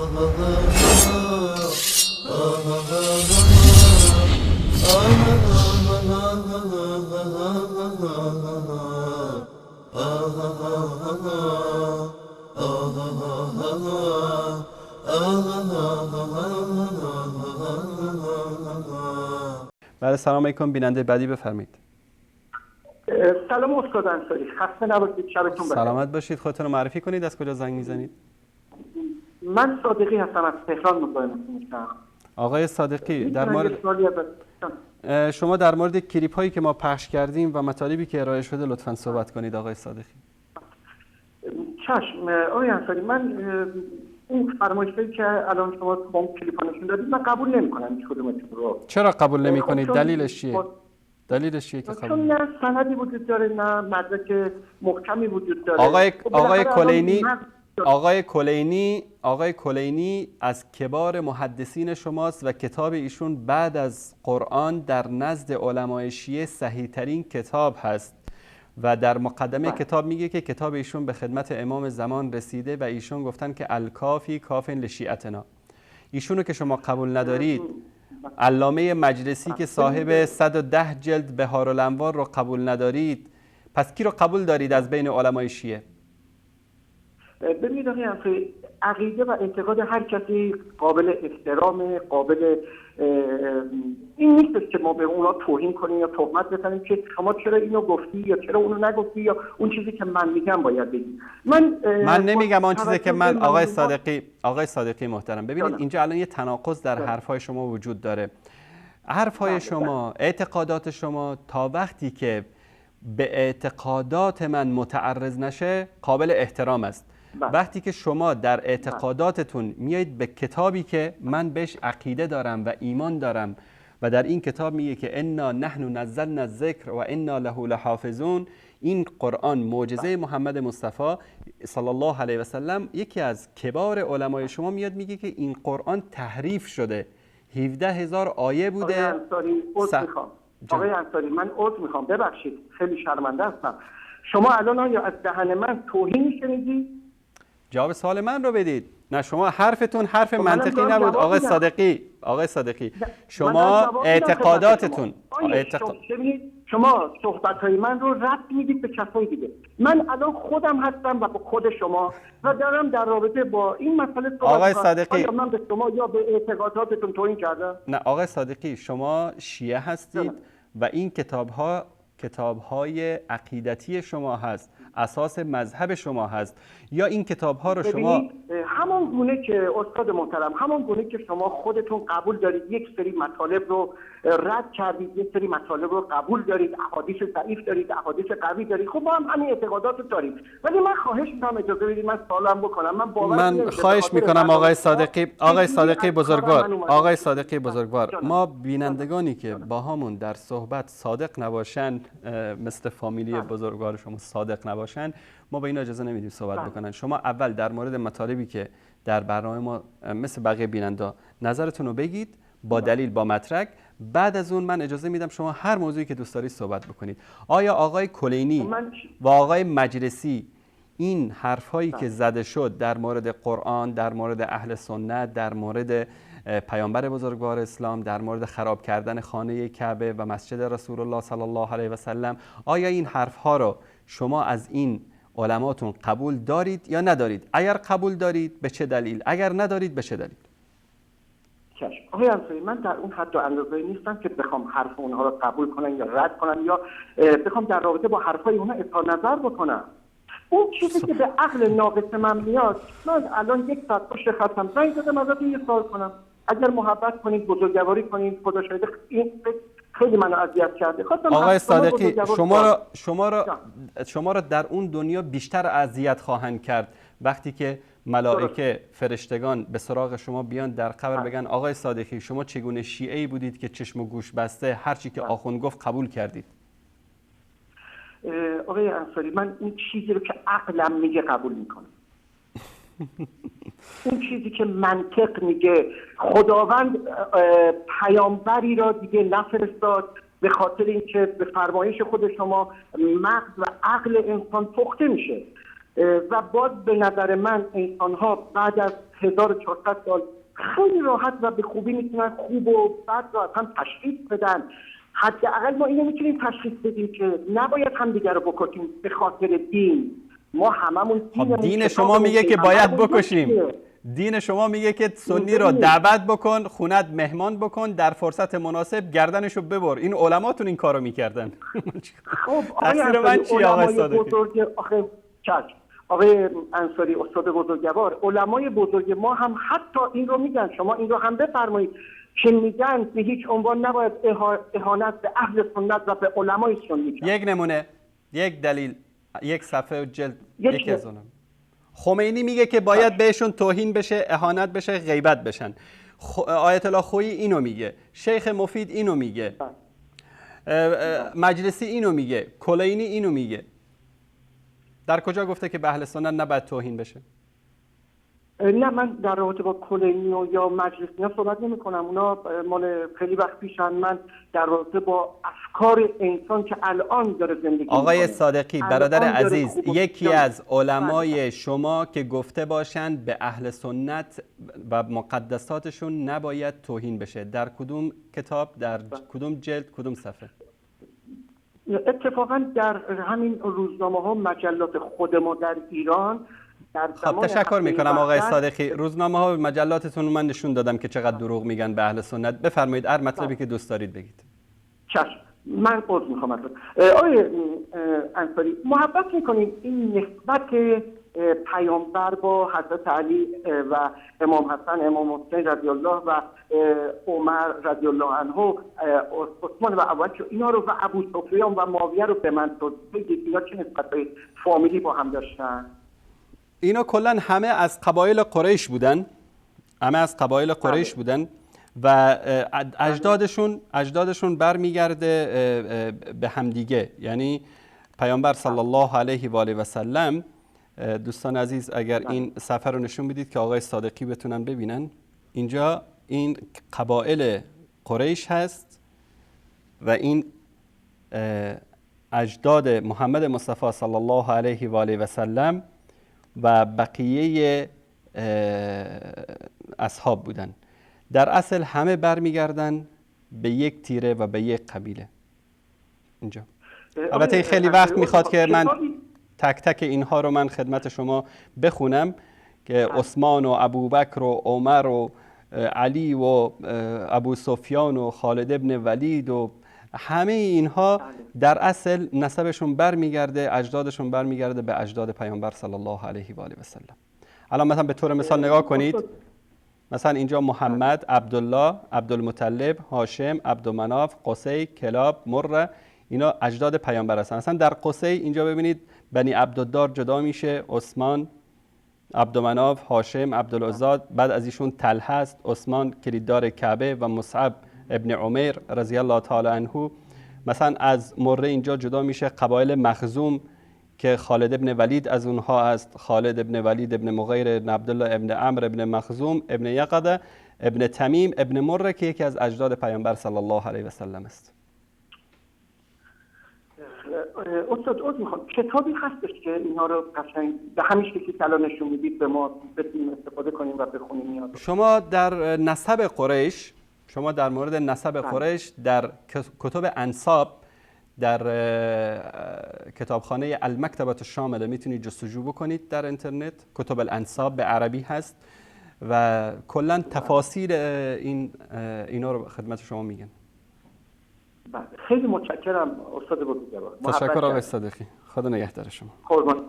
بله سلام علیکم. بیننده بعدی بفرمایید. سلام استاد انصاری، خسته نباشید، شبتون بخیر. سلامت باشید. خودتون رو معرفی کنید، از کجا زنگ میزنید؟ من صادقی هستم، از تهران مزاحمتون میشم. آقای صادقی، در مورد شما در مورد کلیپ هایی که ما پخش کردیم و مطالبی که ارائه شده لطفاً صحبت کنید آقای صادقی. چشم آقای انصاری، من اون فرمایشی که الان شما با اون کلیپ‌ها نشون دادید من قبول نمی‌کنم هیچ کدومتون رو. چرا قبول نمی‌کنید؟ دلیلش چیه؟ دلیلش چیه که قبول؟ چون نه سندی وجود داره، نه مدرک محکمی وجود داره. آقای کلینی از کبار محدثین شماست و کتاب ایشون بعد از قرآن در نزد علمای شیعه صحیح ترین کتاب هست و در مقدمه کتاب میگه که کتاب ایشون به خدمت امام زمان رسیده و ایشون گفتن که الکافی کافن لشیعتنا. ایشونو که شما قبول ندارید، علامه مجلسی که صاحب 110 جلد بهارالانوار رو قبول ندارید، پس کی رو قبول دارید از بین علمای شیعه؟ ببینید آقای انصاری، عقیده و اعتقاد هر کسی قابل احترام، قابل این نیست که ما به اونا توهین کنیم یا تهمت بزنیم که شما چرا اینو گفتی یا چرا اونو نگفتی یا اون چیزی که من میگم باید بگی. من نمیگم اون چیزی که من آقای صادقی محترم، ببینید اینجا الان یه تناقض در حرفای شما وجود داره. حرفای شما، اعتقادات شما تا وقتی که به اعتقادات من متعرض نشه قابل احترام است. وقتی که شما در اعتقاداتتون میایید به کتابی که من بهش عقیده دارم و ایمان دارم و در این کتاب میگه که انا نحن نزلنا الذکر و انا له لحافظون، این قرآن معجزه محمد مصطفی صلی الله علیه و سلم، یکی از کبار علمای شما میاد میگه که این قرآن تحریف شده، 17,000 آیه بوده. آقای انصاری من عذر میخوام، ببخشید خیلی شرمنده هستم. شما الان آیا از دهن من توهین شنیدی؟ جواب سوال من رو بدید. نه شما حرفتون حرف منطقی نبود آقای صادقی. شما اعتقاداتتون شما صحبت‌های من رو ربط میدید به کسای دیگه. من الان خودم هستم و با خود شما و دارم در رابطه با این مسئله صحبت می‌کنم. آیا من به شما یا به اعتقاداتتون توهین کردم؟ نه آقای صادقی، شما شیعه هستید و این کتاب‌های عقیدتی شما هست، اساس مذهب شما هست، یا این کتاب‌ها رو شما همون گونه که استاد محترم، همون گونه که شما خودتون قبول دارید یک سری مطالب رو رد کردید، یک سری مطالب رو قبول دارید، احادیث ضعیف دارید، احادیث قوی دارید، خب ما هم همین اعتقادات رو داریم. ولی من خواهش می‌کنم اجازه بدید من سوالم بکنم. من خواهش می‌کنم آقای صادقی بزرگوار، ما بینندگانی که با همون در صحبت صادق نباشن، مثل فامیلی بزرگوار شما صادق نباشن، ما به این اجازه نمیدیم صحبت بکنن. شما اول در مورد مطالبی که در برنامه ما مثل بقیه بیننده نظرتون رو بگید با دلیل، با مدرک. بعد از اون من اجازه میدم شما هر موضوعی که دوست دارید صحبت بکنید. آیا آقای کلینی و آقای مجلسی این حرفایی که زده شد در مورد قرآن، در مورد اهل سنت، در مورد پیامبر بزرگوار اسلام، در مورد خراب کردن خانه کعبه و مسجد رسول الله صلی الله علیه و سلم، آیا این حرفها رو شما از این علماتون قبول دارید یا ندارید؟ اگر قبول دارید به چه دلیل؟ اگر ندارید به چه دلیل؟ چشم آقای انصاری، من در اون حد و اندازه‌ای نیستم که بخوام حرف اونها رو قبول کنم یا رد کنم یا بخوام در رابطه با حرفای اونها اظهار نظر بکنم. اون چیزی که به عقل ناقص من میاد، من الان یک ساعت پشت خطم زنگ زدم ازتون یه سوال کنم، اگر محبت کنید، بزرگواری کنید، خدا شاهده این خیلی منو اذیت کرده. آقای صادقی، شما را در اون دنیا بیشتر اذیت خواهند کرد وقتی که ملائکه فرشتگان به سراغ شما بیان در قبر بگن آقای صادقی شما چگونه شیعه‌ای بودید که چشم و گوش بسته هر چی که آخوند گفت قبول کردید؟ آقای انصاری، من این چیزی رو که عقلم میگه قبول میکنم. اون چیزی که منطق میگه، خداوند پیامبری را دیگه نفرستاد به خاطر اینکه به فرمایش خود شما مغز و عقل انسان پخته میشه. و باز به نظر من انسان‌ها بعد از 1400 سال خیلی راحت و به خوبی میتونن خوب و بد رو از هم تشخیص بدن. حداقل ما اینو میتونیم تشخیص بدیم که نباید همدیگه رو بکشیم به خاطر دین. ما هممون دین شما میگه که باید بکشیم. دین شما میگه که سنی رو دعوت بکن، خونت مهمان بکن، در فرصت مناسب گردنشو ببر. این علماتون این کارو میکردن. خب تقصیر من چیه آقای صادقی؟ آقای انصاری استاد بزرگوار، علمای بزرگ ما هم حتی این رو میگن، شما این رو هم بفرمایید که میگن به هیچ عنوان نباید اهانت به اهل سنت و به علمای سنی کرد. یک نمونه، یک دلیل، یک صفحه و جلد یکی از اونم. خمینی میگه که باید بهشون توهین بشه، اهانت بشه، غیبت بشن. آیت الله خویی اینو میگه، شیخ مفید اینو میگه، مجلسی اینو میگه، کلینی اینو میگه. در کجا گفته که به اهل سنت نباید توهین بشه؟ نه، من در رابطه با کلینی و یا مجلسی صحبت نمی کنم. اونا مال خیلی وقت پیشن. من در رابطه با افکار انسان که الان داره زندگی آقای صادقی برادر عزیز، یکی از علمای شما که گفته باشند به اهل سنت و مقدساتشون نباید توهین بشه، در کدوم کتاب، در کدوم جلد، کدوم صفحه؟ اتفاقا در همین روزنامه ها مجلات خود ما در ایران. خب تشکر میکنم آقای صادقی. روزنامه ها و مجلاتتون من نشون دادم که چقدر دروغ میگن به اهل سنت. بفرمایید هر مطلبی که دوست دارید بگید. چشم، من عذر میخوام ازت. آقای انصاری، محبت میکنید این نسبت پیامبر با حضرت علی و امام حسن، امام حسین رضی الله و عمر رضی الله عنه، عثمان و ابوبکر، اینا رو و ابو سفیان و معاویه رو به من بگید، اینا چه نسبت به فامیلی با هم داشتن؟ اینا کلا همه از قبایل قریش بودن، همه از قبایل قریش بودن و اجدادشون برمیگرده به همدیگه. یعنی پیامبر صلی الله علیه و آله و سلم، دوستان عزیز اگر این صفحه رو نشون بدید که آقای صادقی بتونن ببینن، اینجا این قبایل قریش هست و این اجداد محمد مصطفی صلی الله علیه و آله و سلم و بقیه اصحاب بودن. در اصل همه برمیگردن به یک تیره و به یک قبیله. اینجا البته خیلی وقت میخواد که من تک تک اینها رو من خدمت شما بخونم که عثمان و ابوبکر و عمر و علی و ابو سفیان و خالد ابن ولید و همه اینها در اصل نسبشون برمیگرده، اجدادشون برمیگرده به اجداد پیامبر صلی الله علیه و آله و سلم. الان مثلا به طور مثال نگاه کنید، مثلا اینجا محمد، عبدالله، عبدالمطلب، هاشم، عبدالمناف، قصی، کلاب، مره، اینا اجداد پیامبر هستن. مثلا در قصی اینجا ببینید بنی عبدالدار جدا میشه، عثمان، عبدالمناف، هاشم، عبدالعزا، بعد از ایشون طلحه است، عثمان کلیددار کعبه و مصعب ابن عمیر رضی الله تعالی عنه. مثلا از مره اینجا جدا میشه قبایل مخزوم که خالد ابن ولید از اونها است، خالد ابن ولید ابن مغیر ابن عبدالله ابن عمرو ابن مخزوم ابن یقظه ابن تمیم ابن مره که یکی از اجداد پیامبر صلی الله علیه و سلم است. استاد عذر میخوام، کتابی هستش که اینها رو قشنگ به همین شکلی که الان نشون میدید به ما بتونیم استفاده کنیم و بخونیم؟ شما در نسب قریش، شما در مورد نسب قریش در کتب انساب در کتابخانه المکتبه الشامله میتونید جستجو بکنید در اینترنت. کتب الانساب به عربی هست و کلا تفاصیل اینا رو خدمت شما میگن. خیلی متشکرم استاد بزرگوار. تشکر آقای صادقی. خدا نگهدار شما. قربان.